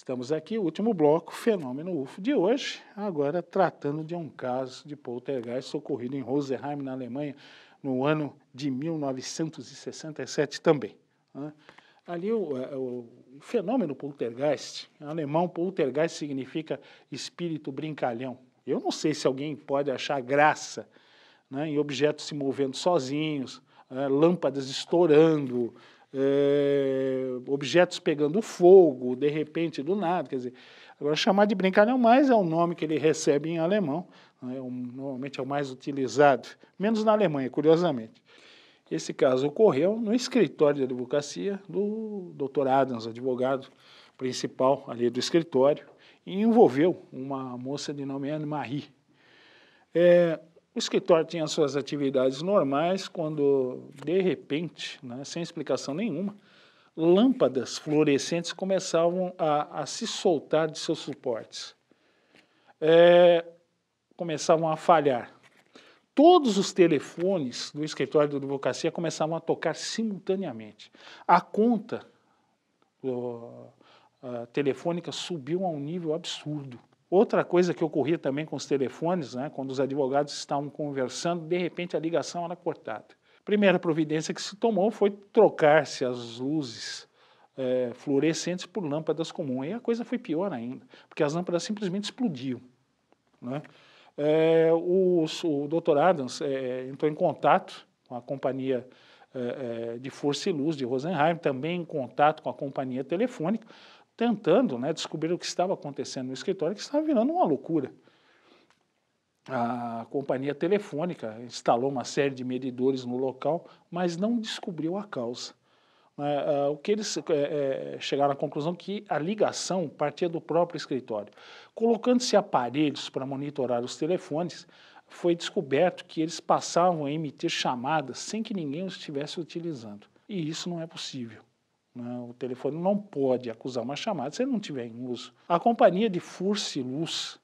Estamos aqui, o último bloco, fenômeno UFO de hoje, agora tratando de um caso de poltergeist ocorrido em Rosenheim, na Alemanha, no ano de 1967 também, né? Ali o fenômeno poltergeist, em alemão, poltergeist significa espírito brincalhão. Eu não sei se alguém pode achar graça, né, em objetos se movendo sozinhos, lâmpadas estourando, objetos pegando fogo, de repente, do nada. Quer dizer, agora chamar de brincalhão mais é o nome que ele recebe em alemão, né, normalmente é o mais utilizado, menos na Alemanha, curiosamente. Esse caso ocorreu no escritório de advocacia do Dr. Adams, advogado principal ali do escritório, e envolveu uma moça de nome Anne-Marie. O escritório tinha suas atividades normais quando, de repente, né, sem explicação nenhuma, lâmpadas fluorescentes começavam a se soltar de seus suportes. Começavam a falhar. Todos os telefones do escritório de advocacia começavam a tocar simultaneamente. A conta telefônica subiu a um nível absurdo. Outra coisa que ocorria também com os telefones, né, quando os advogados estavam conversando, de repente a ligação era cortada. A primeira providência que se tomou foi trocar-se as luzes fluorescentes por lâmpadas comuns. E a coisa foi pior ainda, porque as lâmpadas simplesmente explodiam, né? O Dr. Adams entrou em contato com a companhia de Força e Luz de Rosenheim, também em contato com a companhia telefônica, tentando, né, descobrir o que estava acontecendo no escritório, que estava virando uma loucura. A companhia telefônica instalou uma série de medidores no local, mas não descobriu a causa. O que eles chegaram à conclusão que a ligação partia do próprio escritório. Colocando-se aparelhos para monitorar os telefones, foi descoberto que eles passavam a emitir chamadas sem que ninguém os estivesse utilizando. E isso não é possível, né? O telefone não pode acusar uma chamada se ele não tiver em uso. A companhia de Força e Luz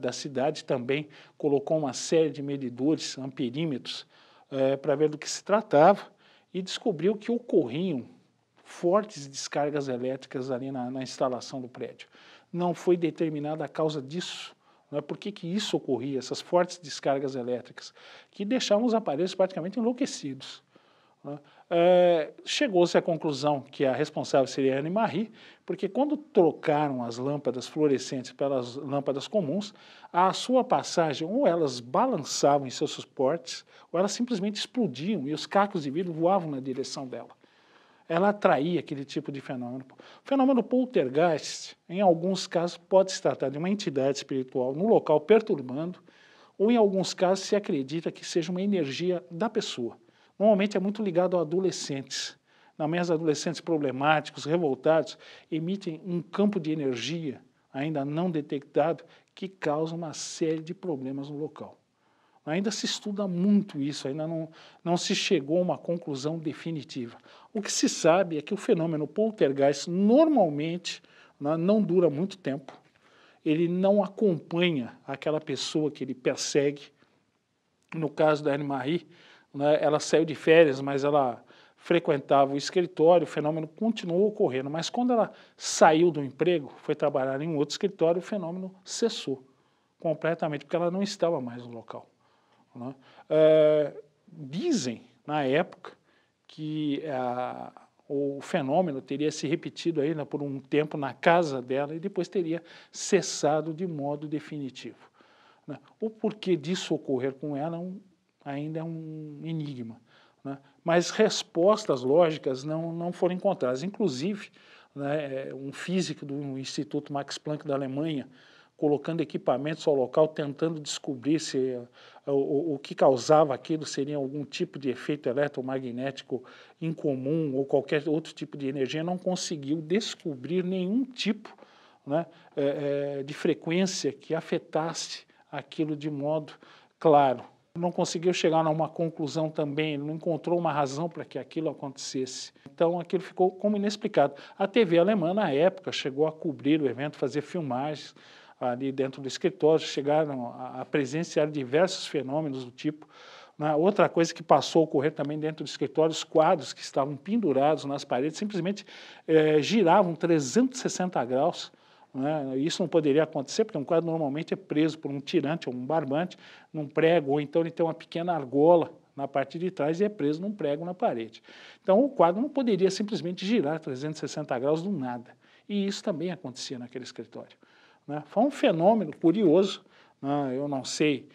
da cidade também colocou uma série de medidores, amperímetros, para ver do que se tratava, e descobriu que ocorriam fortes descargas elétricas ali na instalação do prédio. Não foi determinada a causa disso. Por que isso ocorria, essas fortes descargas elétricas, que deixavam os aparelhos praticamente enlouquecidos. Chegou-se à conclusão que a responsável seria a Anne-Marie, porque quando trocaram as lâmpadas fluorescentes pelas lâmpadas comuns, a sua passagem, ou elas balançavam em seus suportes, ou elas simplesmente explodiam e os cacos de vidro voavam na direção dela. Ela atraía aquele tipo de fenômeno. O fenômeno poltergeist, em alguns casos, pode se tratar de uma entidade espiritual no local perturbando, ou em alguns casos se acredita que seja uma energia da pessoa. Normalmente é muito ligado a adolescentes. Também os adolescentes problemáticos, revoltados, emitem um campo de energia ainda não detectado que causa uma série de problemas no local. Ainda se estuda muito isso, ainda não se chegou a uma conclusão definitiva. O que se sabe é que o fenômeno poltergeist normalmente, né, não dura muito tempo, ele não acompanha aquela pessoa que ele persegue. No caso da Anne-Marie, né, ela saiu de férias, mas ela frequentava o escritório, o fenômeno continuou ocorrendo, mas quando ela saiu do emprego, foi trabalhar em um outro escritório, o fenômeno cessou completamente, porque ela não estava mais no local, né? Dizem, na época, que o fenômeno teria se repetido ainda por um tempo na casa dela e depois teria cessado de modo definitivo, né? O porquê disso ocorrer com ela ainda é um enigma, né? Mas respostas lógicas não foram encontradas. Inclusive, né, um físico do Instituto Max Planck da Alemanha, colocando equipamentos ao local, tentando descobrir se o que causava aquilo seria algum tipo de efeito eletromagnético incomum ou qualquer outro tipo de energia, não conseguiu descobrir nenhum tipo, né, de frequência que afetasse aquilo de modo claro. Não conseguiu chegar a uma conclusão também, não encontrou uma razão para que aquilo acontecesse. Então aquilo ficou como inexplicado. A TV alemã, na época, chegou a cobrir o evento, fazer filmagens ali dentro do escritório, chegaram a presenciar diversos fenômenos do tipo, né? Outra coisa que passou a ocorrer também dentro do escritório, os quadros que estavam pendurados nas paredes simplesmente giravam 360 graus, né? Isso não poderia acontecer, porque um quadro normalmente é preso por um tirante ou um barbante num prego, ou então ele tem uma pequena argola na parte de trás e é preso num prego na parede. Então o quadro não poderia simplesmente girar 360 graus do nada. E isso também acontecia naquele escritório, né? Foi um fenômeno curioso, né? Eu não sei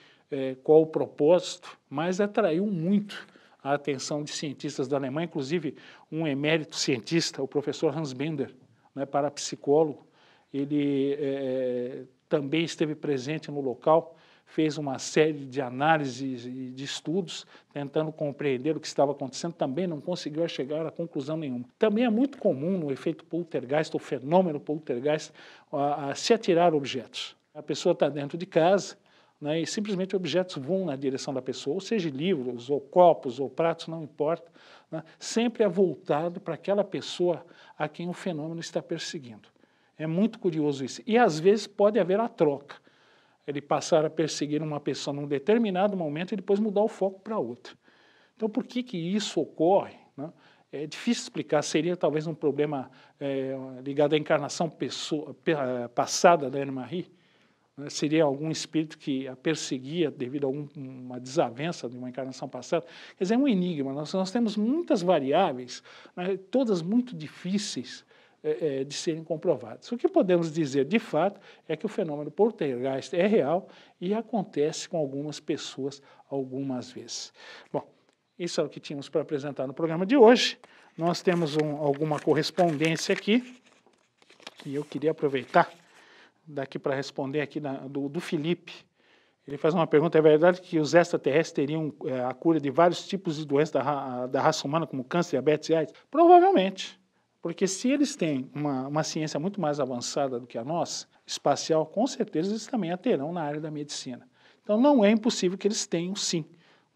qual o propósito, mas atraiu muito a atenção de cientistas da Alemanha, inclusive um emérito cientista, o professor Hans Bender, né, parapsicólogo. Ele também esteve presente no local, fez uma série de análises e de estudos, tentando compreender o que estava acontecendo, também não conseguiu chegar a conclusão nenhuma. Também é muito comum no efeito poltergeist, o fenômeno poltergeist, se atirar objetos. A pessoa está dentro de casa, né, e simplesmente objetos voam na direção da pessoa, ou seja, livros, ou copos, ou pratos, não importa, né, sempre é voltado para aquela pessoa a quem o fenômeno está perseguindo. É muito curioso isso. E, às vezes, pode haver a troca. Ele passar a perseguir uma pessoa num determinado momento e depois mudar o foco para outra. Então, por que isso ocorre, né? É difícil explicar. Seria talvez um problema ligado à encarnação passada da Anne-Marie, né? Seria algum espírito que a perseguia devido a uma desavença de uma encarnação passada. Quer dizer, é um enigma. Nós temos muitas variáveis, né, todas muito difíceis de serem comprovadas. O que podemos dizer, de fato, é que o fenômeno poltergeist é real e acontece com algumas pessoas algumas vezes. Bom, isso é o que tínhamos para apresentar no programa de hoje. Nós temos alguma correspondência aqui, e eu queria aproveitar daqui para responder aqui do Felipe. Ele faz uma pergunta: é verdade que os extraterrestres teriam a cura de vários tipos de doenças da raça humana, como câncer, diabetes e AIDS? Provavelmente. Porque se eles têm uma ciência muito mais avançada do que a nossa, espacial, com certeza eles também a terão na área da medicina. Então não é impossível que eles tenham, sim,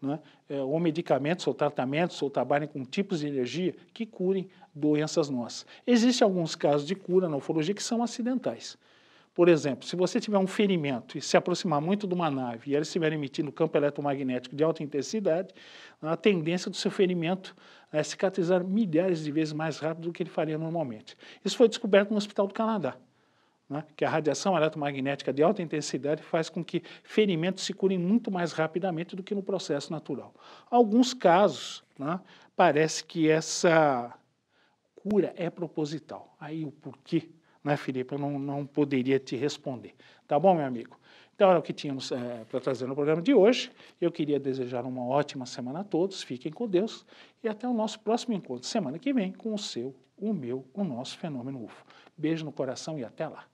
né, ou medicamentos, ou tratamentos, ou trabalhem com tipos de energia que curem doenças nossas. Existem alguns casos de cura na ufologia que são acidentais. Por exemplo, se você tiver um ferimento e se aproximar muito de uma nave e ela estiver emitindo campo eletromagnético de alta intensidade, a tendência do seu ferimento é cicatrizar milhares de vezes mais rápido do que ele faria normalmente. Isso foi descoberto no Hospital do Canadá, né, que a radiação eletromagnética de alta intensidade faz com que ferimentos se curem muito mais rapidamente do que no processo natural. Alguns casos, né, parece que essa cura é proposital. Aí o porquê, né, Felipe, eu não poderia te responder. Tá bom, meu amigo? Então, era o que tínhamos para trazer no programa de hoje. Eu queria desejar uma ótima semana a todos, fiquem com Deus e até o nosso próximo encontro, semana que vem, com o seu, o meu, o nosso Fenômeno UFO. Beijo no coração e até lá.